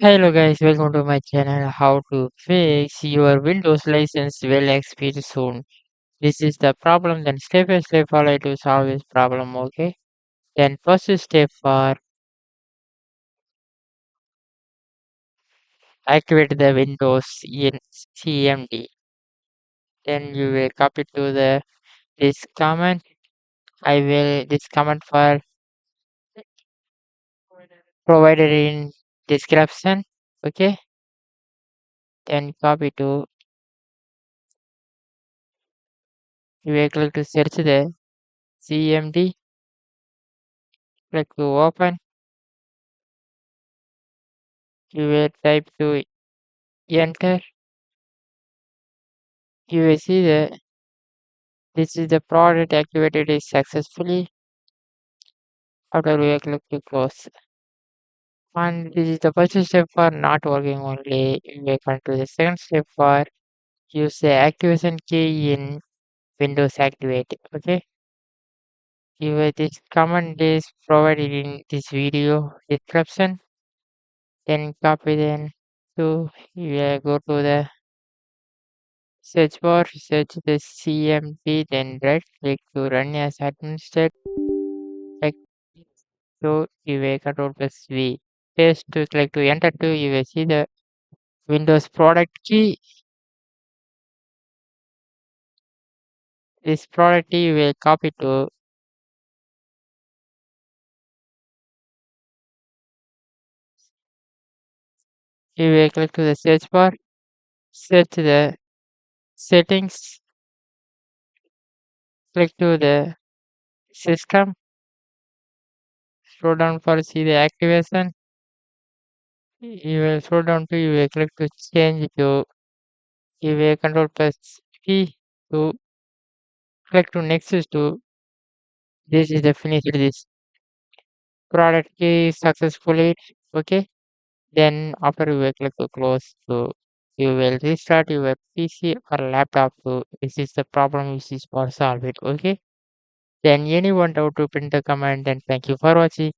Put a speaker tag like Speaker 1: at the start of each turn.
Speaker 1: Hello guys, welcome to my channel. How to fix your Windows license will expire soon. This is the problem. Then step by step follow to solve this problem. Okay. Then first step for activate the Windows in CMD. Then you will copy to the this command. I will this command for provided in description. Okay. Then copy to you will click to search the CMD. Click to open. You will type to enter. You will see the this is the product activated is successfully. After we click to close. And this is the first step for not working only. We come to the second step for use the activation key in Windows Activate. Okay. This command is provided in this video description. Then copy then to you will go to the search bar, search the CMP, then right click to run as administrator. Like so you will control plus V. Paste to click to enter to you will see the Windows product key. This product key you will copy to you will click to the search bar, search the settings, click to the system, scroll down for see the activation. You will scroll down to you will click to change to you will control plus P to click to next to this is the finish this product key successfully. Okay. Then after you will click to close to you will restart your PC or laptop to this is the problem which is for solve it. Okay. Then anyone doubt to print the command then thank you for watching.